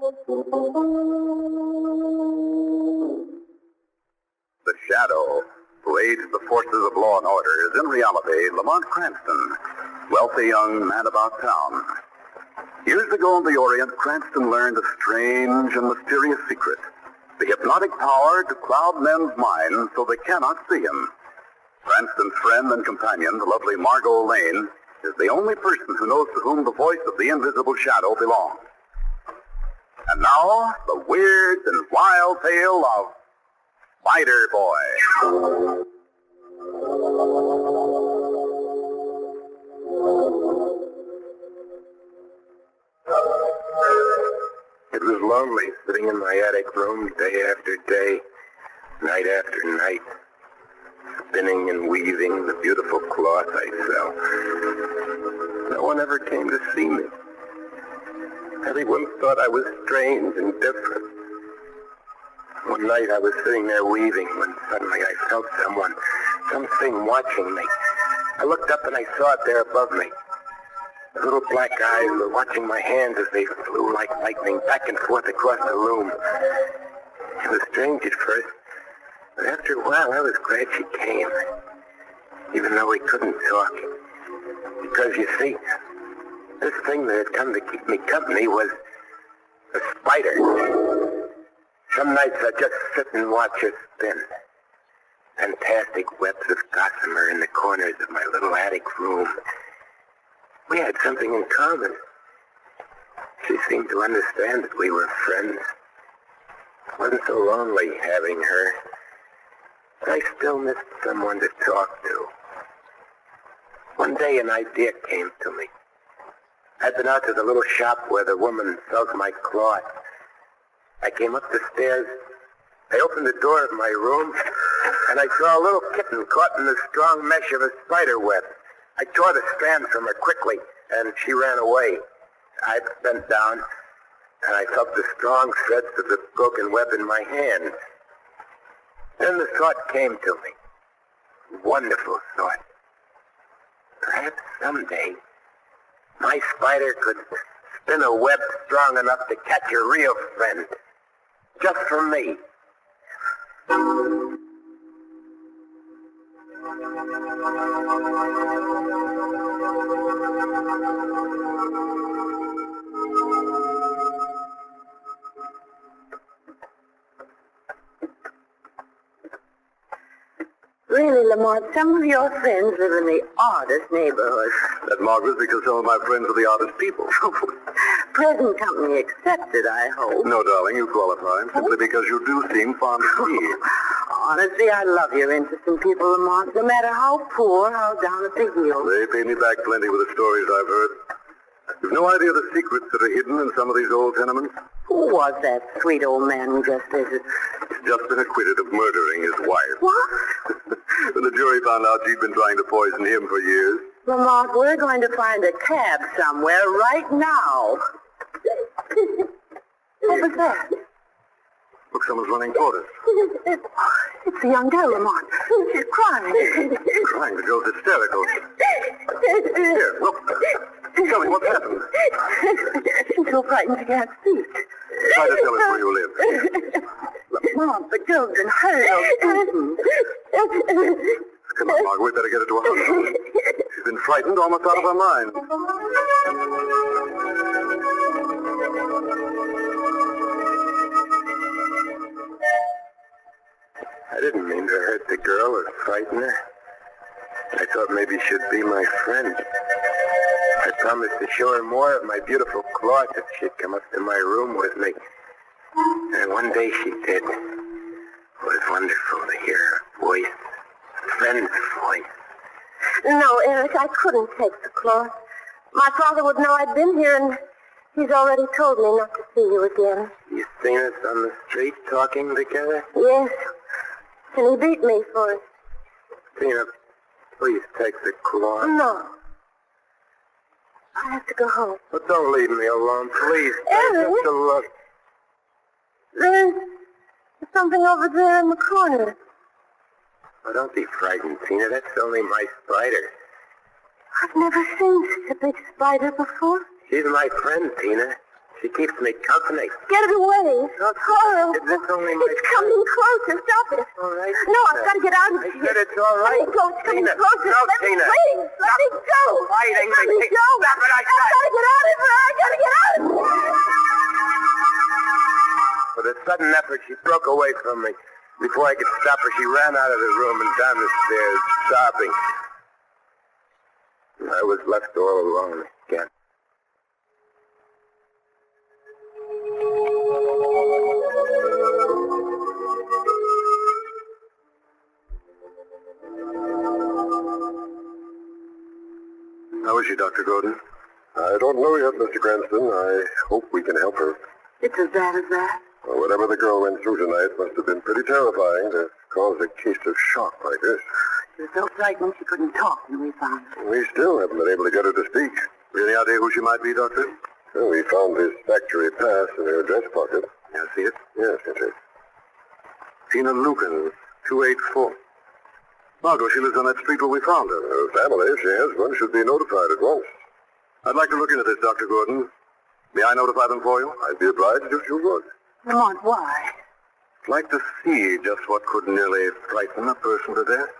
The Shadow, who aids the forces of law and order, is in reality Lamont Cranston, wealthy young man about town. Years ago in the Orient, Cranston learned a strange and mysterious secret, the hypnotic power to cloud men's minds so they cannot see him. Cranston's friend and companion, the lovely Margot Lane, is the only person who knows to whom the voice of the invisible Shadow belongs. And now, the weird and wild tale of Spider Boy. It was lonely sitting in my attic room day after day, night after night, spinning and weaving the beautiful cloth I sell. No one ever came to see me. Everyone thought I was strange and different. One night I was sitting there weaving when suddenly I felt something watching me. I looked up and I saw it there above me. The little black eyes were watching my hands as they flew like lightning back and forth across the loom. It was strange at first, but after a while I was glad she came, even though we couldn't talk. Because you see, this thing that had come to keep me company was a spider. Some nights I'd just sit and watch her spin. Fantastic webs of gossamer in the corners of my little attic room. We had something in common. She seemed to understand that we were friends. It wasn't so lonely having her. But I still missed someone to talk to. One day an idea came to me. I'd been out to the little shop where the woman sells my cloth. I came up the stairs. I opened the door of my room, and I saw a little kitten caught in the strong mesh of a spider web. I tore the strand from her quickly, and she ran away. I bent down, and I felt the strong threads of the broken web in my hand. Then the thought came to me. Wonderful thought. Perhaps someday, my spider could spin a web strong enough to catch a real friend. Just for me. Really, Lamont, some of your friends live in the oddest neighborhoods. That, Margaret, because some of my friends are the oddest people. Present company accepted, I hope. No, darling, you qualify. Simply because you do seem fond of me. Honestly, I love your interest in people, Lamont, no matter how poor, how down at the heel. They pay me back plenty with the stories I've heard. You've no idea the secrets that are hidden in some of these old tenements. Who was that sweet old man we just visited? He's just been acquitted of murdering his wife. What? When the jury found out she'd been trying to poison him for years. Lamont, we're going to find a cab somewhere right now. What was that? Look, someone's running toward us. It's a young girl, Lamont. She's crying. Crying? The girl's hysterical. Here, look. Tell me, what's happened? She's so frightened she can't speak. Try to tell us where you live. Lamont, the girl's been hurt. Come on, Margaret, we better get her to a hospital. She's been frightened almost out of her mind. I didn't mean to hurt the girl or frighten her. I thought maybe she'd be my friend. I promised to show her more of my beautiful cloth if she'd come up to my room with me. And one day she did. It was wonderful to hear her voice, a friend's voice. No, Eric, I couldn't take the cloth. My father would know I'd been here, and he's already told me not to see you again. You seen us on the street talking together? Yes. And he beat me for it. Tina, please take the cloth. No. I have to go home. But don't leave me alone, please. Eric. Just a look. There's something over there in the corner. Oh, don't be frightened, Tina. That's only my spider. I've never seen such a big spider before. She's my friend, Tina. She keeps me company. Get it away. Carl. It's only my... It's coming closer. Stop it. All right. No, I've got to get out of I here. said it's all right. Let me go. It's coming Tina, closer. no, Let me, Tina. please. Let me go. Fighting. Let me go. Stop it, I I've got to get out of here. I've got to get out of here. With a sudden effort, she broke away from me. Before I could stop her, she ran out of the room and down the stairs, sobbing. I was left all alone again. How is she, Dr. Gordon? I don't know yet, Mr. Cranston. I hope we can help her. It's as bad as that? Well, whatever the girl went through tonight must have been pretty terrifying to cause a case of shock like this. She was so frightened she couldn't talk when we found her. We still haven't been able to get her to speak. Any idea who she might be, Doctor? Well, we found this factory pass in her dress pocket. You see it? Yes, it is. Tina Lucan, 284. Margot, she lives on that street where we found her. Her family, if she has one, should be notified at once. I'd like to look into this, Dr. Gordon. May I notify them for you? I'd be obliged if you would. Lamont, why? I'd like to see just what could nearly frighten a person to death.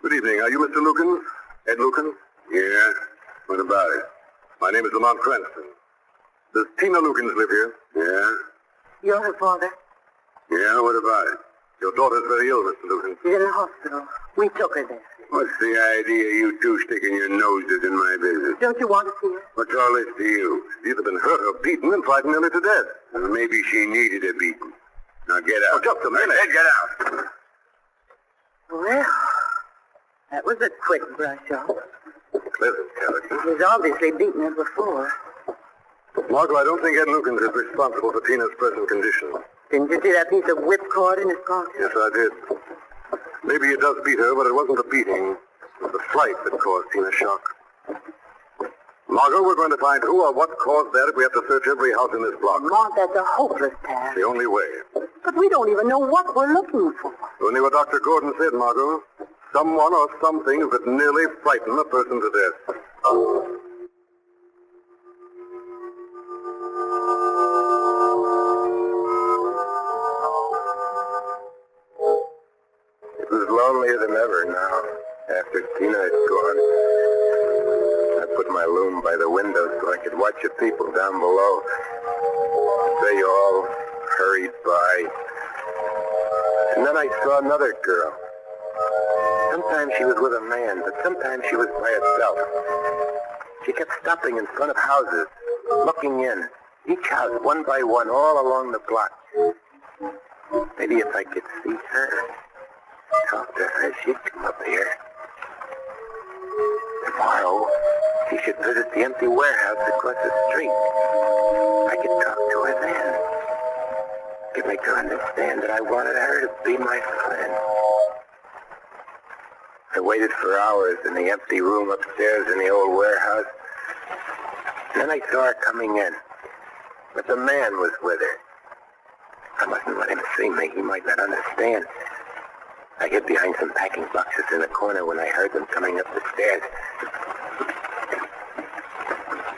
Good evening. Are you Mr. Lucan? Ed Lucan? Yeah. What about it? My name is Lamont Cranston. Does Tina Lucans live here? Yeah. You're her father. Yeah, what about it? Your daughter's very ill, Mr. Lucan. She's in the hospital. We took her there. What's the idea of you two sticking your noses in my business? Don't you want to see her? What's all this to you? She's either been hurt or beaten and frightened nearly to death. Well, maybe she needed a beating. Now get out. Oh, just a minute. Ed, get out. Well, that was a quick brush off. Pleasant character. He's obviously beaten her before. Margot, I don't think Ed Lucans is responsible for Tina's present condition. Didn't you see that piece of whipcord in his pocket? Yes, I did. Maybe he does beat her, but it wasn't the beating. It was the fright that caused Tina's shock. Margot, we're going to find who or what caused that if we have to search every house in this block. Lamont, that's a hopeless task. The only way. But we don't even know what we're looking for. Only what Dr. Gordon said, Margot. Someone or something that nearly frightened a person to death. It was lonelier than ever now, after Tina had gone. I put my loom by the window so I could watch the people down below. They all hurried by. And then I saw another girl. Sometimes she was with a man, but sometimes she was by herself. She kept stopping in front of houses, looking in, each house one by one, all along the block. Maybe if I could see her, talk to her, she'd come up here. Tomorrow, she should visit the empty warehouse across the street. I could talk to her then. Get me to understand that I wanted her to be my friend. I waited for hours in the empty room upstairs in the old warehouse. Then I saw her coming in. But the man was with her. I mustn't let him see me. He might not understand. I hid behind some packing boxes in the corner when I heard them coming up the stairs.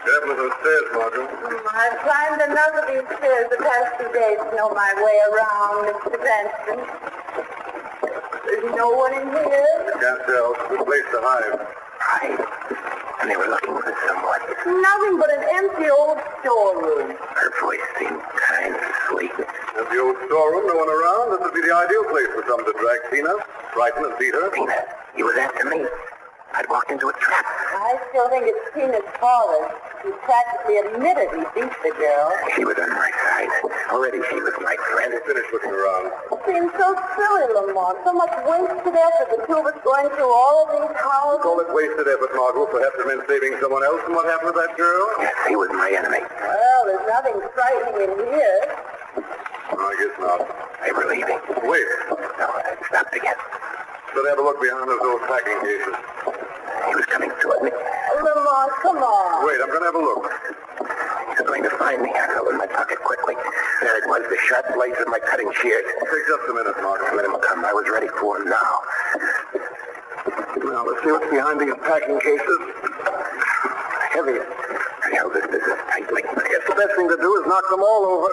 Careful of those stairs, Margot. I've climbed enough of these stairs the past 2 days to know my way around, Mr. Cranston. There's no one in here. Can't tell. Good place to hide. Right. And they were looking for someone. Nothing but an empty old storeroom. Her voice seemed kind of sweet. At the old storeroom, no one around. This would be the ideal place for someone to drag Tina, frighten and beat her. Tina, he was after me. I'd walked into a trap. I still think it's Tina's father. He practically admitted he beat the girl. She was on my side. Already she was my friend. Finish looking around. It seems so silly, Lamont. So much wasted effort. The two of us going through all of these houses. Call it wasted effort, Margot. Perhaps it meant saving someone else. And what happened to that girl? Yes, he was my enemy. Well, there's nothing frightening in here. I guess not. They were leaving. Wait. No, I stopped again. Let's have a look behind those old packing cases. He was coming toward me. Lamont, come on. Wait, I'm going to have a look. He's going to find me. I felt in my pocket quickly. There it was, the sharp blades of my cutting shears. Take just a minute, Margot. Let him come. I was ready for him now. Now, let's see what's behind these packing cases. Heavy. I held this business tightly. I guess the best thing to do is knock them all over.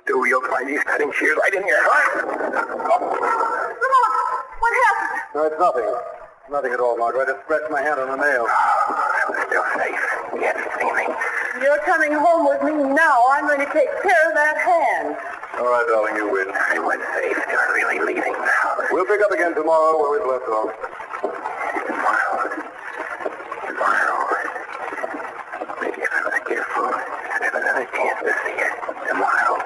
You'll find these cutting shears right in your heart. Lamont, what happened? No, it's nothing. Nothing at all, Margot. I just scratched my hand on a nail. I was still safe. He hadn't seen me. You're coming home with me now. I'm going to take care of that hand. All right, darling, you win. I was safe. They're really leaving now. We'll pick up again tomorrow where we've left off. Tomorrow. Maybe if I was careful, I'd have another chance to see her. Tomorrow.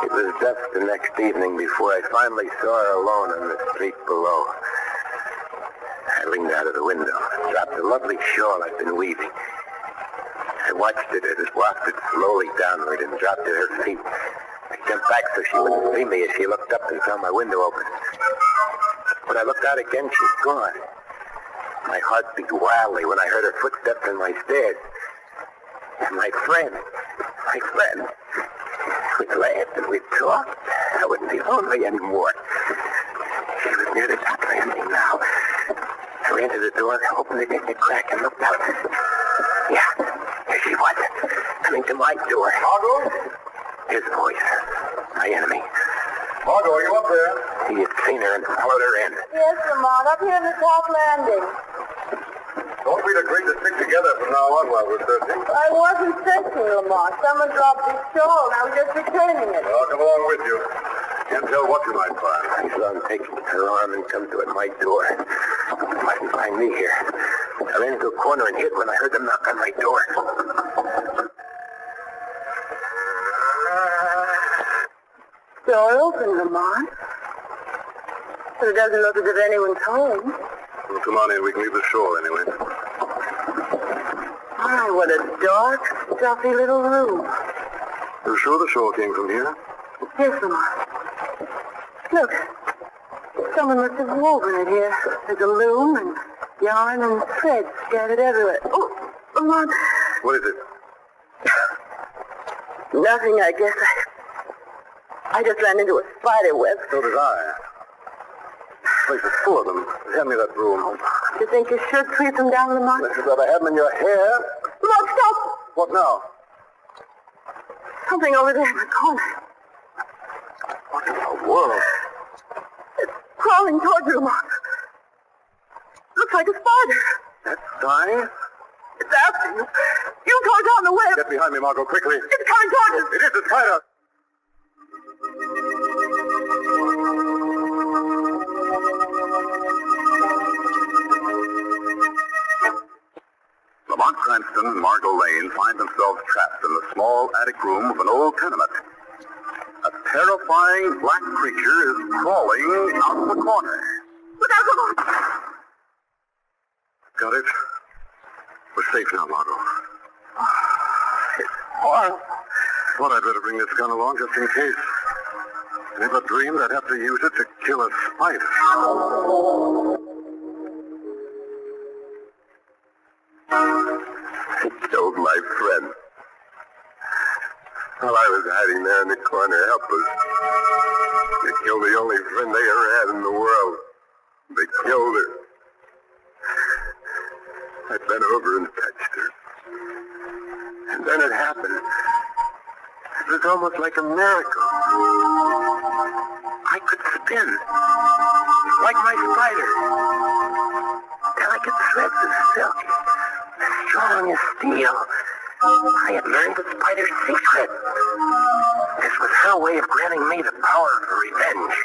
It was dusk the next evening before I finally saw her alone on the street below. I leaned out of the window, dropped the lovely shawl I'd been weaving. I watched it as it wafted slowly downward and dropped at her feet. I jumped back so she wouldn't see me as she looked up and saw my window open. When I looked out again, she's gone. My heart beat wildly when I heard her footsteps on my stairs. And my friend. We'd laughed and we'd talked. I wouldn't be lonely anymore. She was near the top landing now. I ran to the door, opened it in a crack, and looked out. Yeah, there she was, coming to my door. Margot? His voice, my enemy. Margot, are you up there? He had seen her and followed her in. Yes, Lamont, up here in the top landing. Don't we'd agreed to stick together from now on while we're searching. I wasn't searching, Lamont. Someone dropped his shawl, and I was just returning it. I'll come along with you. Can't tell what you might find. I saw him take her arm and come to at my door. He mustn't find me here. I ran into a corner and hid when I heard them knock on my door. Door open, Lamont. But it doesn't look as if anyone's home. Well, come on in. We can leave the shore anyway. My, what a dark, stuffy little room. You sure the shore came from here? Yes, Lamont. Look, someone must have woven it here. There's a loom and yarn and thread scattered everywhere. Oh, Lamont. What is it? Nothing, I guess. I just ran into a spider web. So did I. This place is full of them. Hand me that broom. Do you think you should sweep them down, Lamont? You'd rather have them in your hair. Lamont, stop! What now? Something over there in the corner. What in the world? It's crawling towards you, Lamont. Looks like a spider. That sign? It's after you. You tore down the web. Get behind me, Margot, quickly. It's coming towards us. It is a spider. Lamont Cranston and Margot Lane find themselves trapped in the small attic room of an old tenement. A terrifying black creature is crawling out of the corner. Look out, Lamont. Got it? We're safe now, Margot. It's horrible. Thought I'd better bring this gun along just in case. Never dreamed I'd have to use it to kill a spider. It killed my friend. While I was hiding there in the corner, helpless. They killed the only friend they ever had in the world. They killed her. I bent over and touched her. And then it happened. It was almost like a miracle. I could spin. Like my spider. Delicate threads of silk. As strong as steel. I had learned the spider's secret. This was her way of granting me the power of revenge.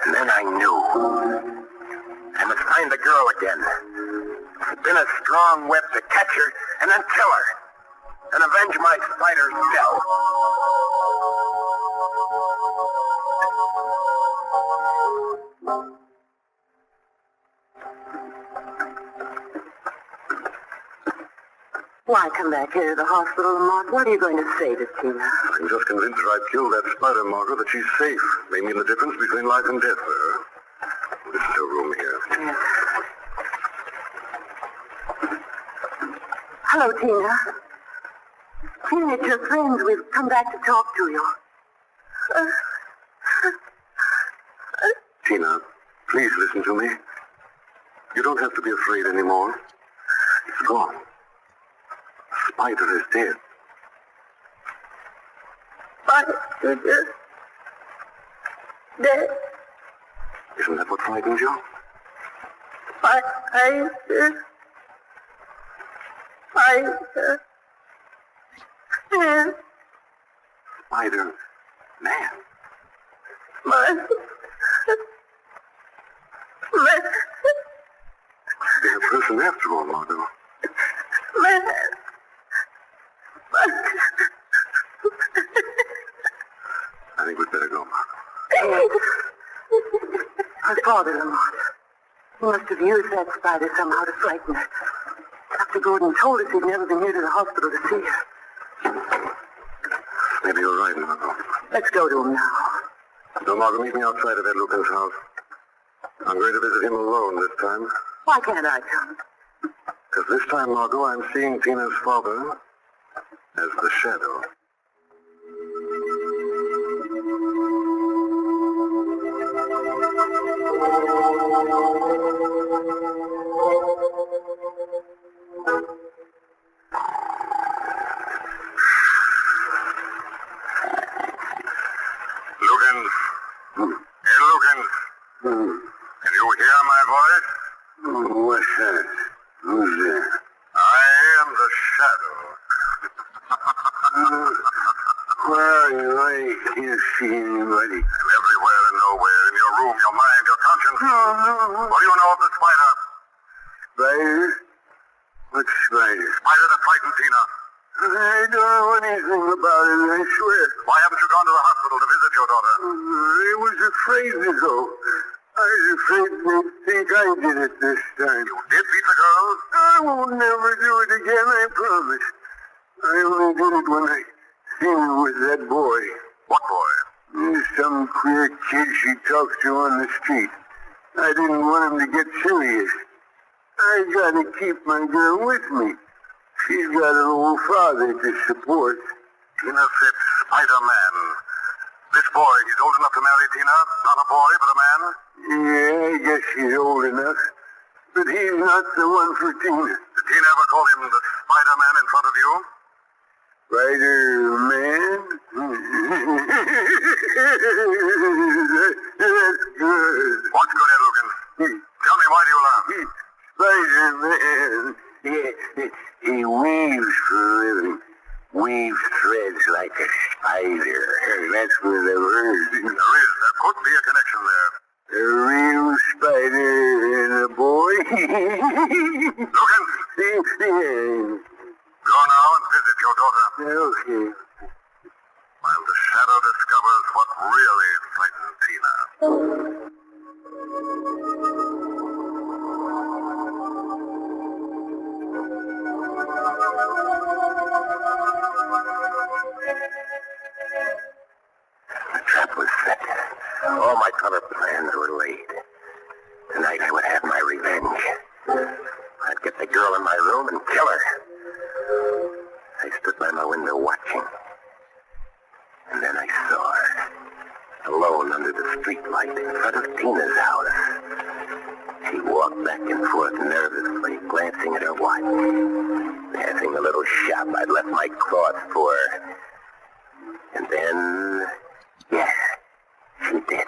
And then I knew. I must find the girl again. Spin a strong web to catch her and then kill her. And avenge my spider's death. Why come back here to the hospital, Lamont? What are you going to say to Tina? I'm just convinced that I've killed that spider, Margot, that she's safe. May mean the difference between life and death for her. This is her room here. Yes. Hello, Tina. Tina, it's your friends. We've come back to talk to you. Tina, please listen to me. You don't have to be afraid anymore. It's gone. Spider is dead. Spider dead. Isn't that what frightens you? Spider. Man. Spider man. They're a person after all, Margot. I think we'd better go, Margot. Her father, Lamont. He must have used that spider somehow to frighten her. Dr. Gordon told us he'd never been here to the hospital to see her. Maybe you're right, Margot. Let's go to him now. No, Margot, meet me outside of Ed Lucan's house. I'm going to visit him alone this time. Why can't I come? Because this time, Margot, I'm seeing Tina's father as the shadow. Lugans. Hey, Lugans. Can you hear my voice? What's that? Who's there? I am the shadow. Where are you? I can't see anybody. I'm everywhere and nowhere. In your room, your mind, your conscience. No. What do you know of the spider? Spider? What spider? Spider that frightened Tina. I don't know anything about it, I swear. Why haven't you gone to the hospital to visit your daughter? I was afraid to go. I was afraid they'd think I did it this time. You did beat the girl? I won't never do it again, I promise. I only did it when I seen her with that boy. What boy? Some queer kid she talks to on the street. I didn't want him to get serious. I gotta keep my girl with me. She's got an old father to support. Tina said Spider-Man. This boy, he's old enough to marry Tina? Not a boy, but a man? Yeah, I guess he's old enough. But he's not the one for Tina. Did Tina ever call him the Spider-Man in front of you? Spider-Man? That's good. What's good, Ed Lucan? Tell me, why do you laugh? Spider-Man. He weaves for a living. Weaves threads like a spider. That's what I've heard. There could be a connection there. A real spider and a boy. Lucan! Go now and visit your daughter. Okay. While the shadow discovers what really frightened Tina. The trap was set. All my clever plans were laid. Tonight I would have my revenge. I'd get the girl in my room and kill her. I stood by my window watching. And then I saw her, alone under the streetlight in front of Tina's house. She walked back and forth nervously, glancing at her watch, passing the little shop I'd left my cloth for. And then, yes, she did.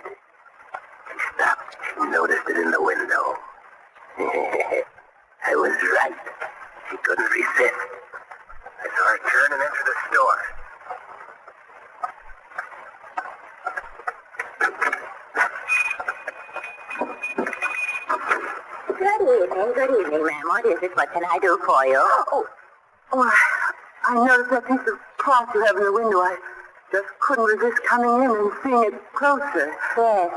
She stopped. She noticed it in the window. I was right. She couldn't resist. I saw her turn and enter the store. Good evening, ma'am. What is it? What can I do for you? Oh, I noticed that piece of cloth you have in the window. I just couldn't resist coming in and seeing it closer.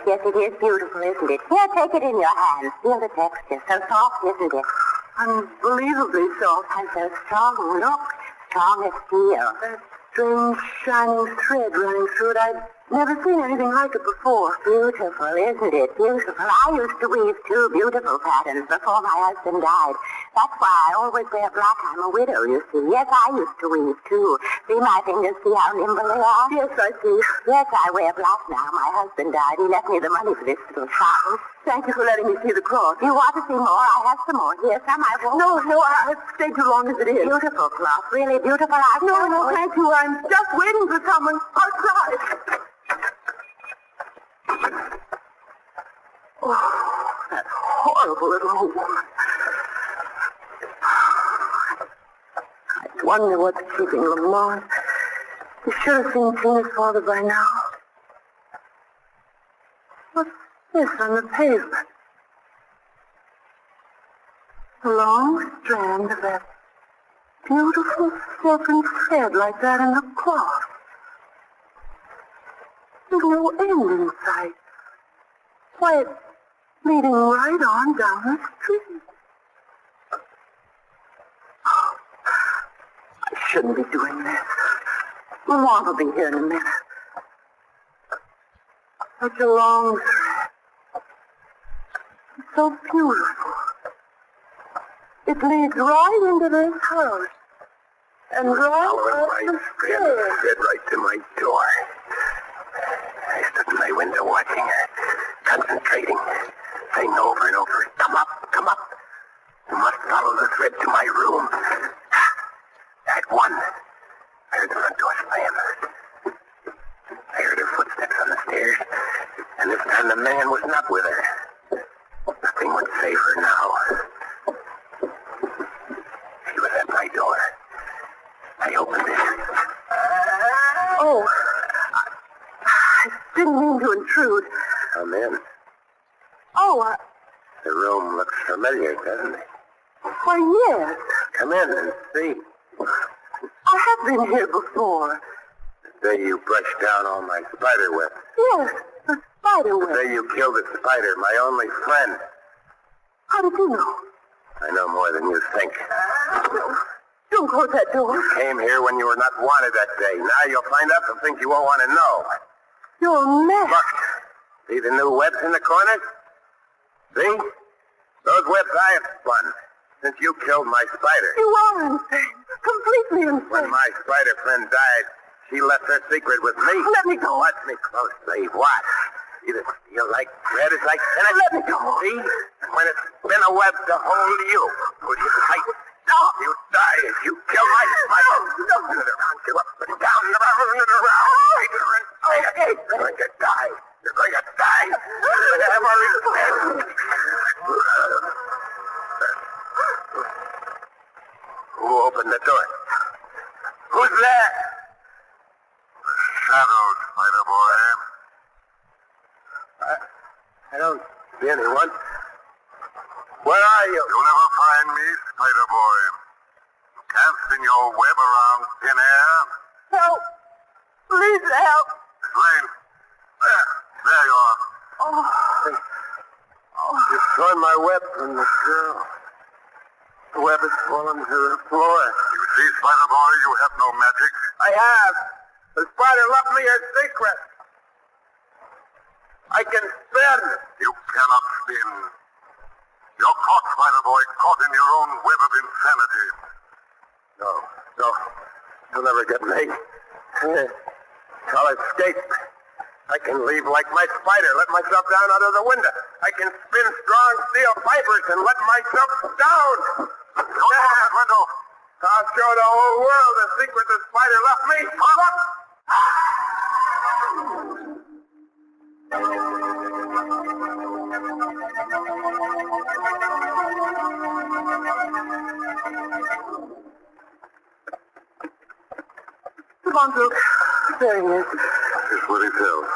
Yes, it is beautiful, isn't it? Here, take it in your hands. Feel the texture. So soft, isn't it? Unbelievably soft. And so strong. Look, strong as steel. That strange shining thread running through it. I've never seen anything like it before. Beautiful, isn't it? Beautiful. I used to weave 2 beautiful patterns before my husband died. That's why I always wear black. I'm a widow, you see. Yes, I used to weave, too. See my fingers? See how nimble they are? Yes, I see. Yes, I wear black now. My husband died. He left me the money for this little shop. Thank you for letting me see the cloth. You want to see more? I have some more. Here, some I won't. No, I've stayed too long as it is. Beautiful cloth. Really beautiful. No, thank you. I'm just waiting for someone outside. Oh, that horrible little woman. I wonder what's keeping Lamont. He should have seen Tina's father by now. What's this on the pavement? A long strand of that beautiful silken thread like that in the cloth. There's no end in sight. Why, it's leading right on down the street. Oh, I shouldn't be doing this. Lamont will be here in a minute. Such a long thread. It's so beautiful. It leads right into this house. And right Following up my the thread stairs. right to my door. I stood in my window watching her, concentrating, saying over and over, come up, come up. You must follow the thread to my room. At 1, I heard the front door slam. I heard her footsteps on the stairs, and this time the man was not with her. Nothing would save her now. She was at my door. I opened it. Oh, I didn't mean to intrude. Come in. Oh, The room looks familiar, doesn't it? why, yes. Come in and see. I have been here before. The day you brushed down all my spider web. Yes, the spider The web. day you killed a spider, my only friend. How did you know? I know more than you think. No, don't close that door. You came here when you were not wanted that day. Now you'll find out some things you won't want to know. You're a mess. Look, see the new webs in the corners? See? Those webs I have spun since you killed my spider. You are insane. Completely insane. When my spider friend died, she left her secret with me. Let me go. Watch me closely. Watch. See the steel like thread is like tennis. Let me go. See? When it's been a web to hold you, pull you tight. Stop. You die if you kill my spider. No. Turn around, you up and down and around and around. Tighter and tighter. You're going to die. You're going to die. You're going to have a revenge. Who opened the door? Who's there? Shadows, Spider Boy. I don't see anyone. Where are you? You'll never find me, Spider Boy. Can't spin your web around thin air. Help. Please help. Lane. There you are. You've torn my web from the girl. The web has fallen to the floor. You see, Spider Boy, you have no magic. I have. The spider left me her secret. I can spin. You cannot spin. You're caught, Spider Boy, caught in your own web of insanity. No. You'll never get me. I'll escape. I can leave like my spider, let myself down out of the window. I can spin strong steel fibers and let myself down. Go to that window. I'll show the whole world the secret the spider left me. Come up! Come on, Luke. There he is. Here's what he tells.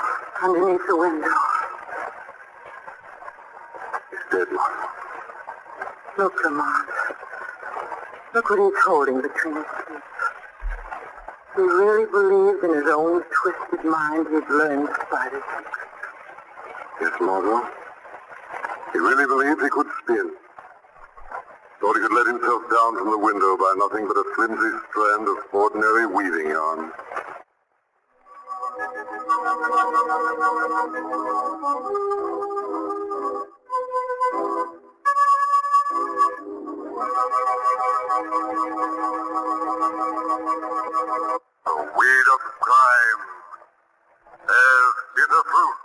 Underneath the window. He's dead. Look, Lamont. Look what he's holding between his teeth. He really believes in his own twisted mind he'd learned spider secrets. Yes, Margot. He really believed he could spin. Thought he could let himself down from the window by nothing but a flimsy strand of ordinary weaving yarn. The weed of crime bears bitter fruit.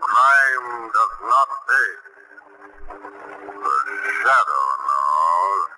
Crime does not pay. The shadow knows.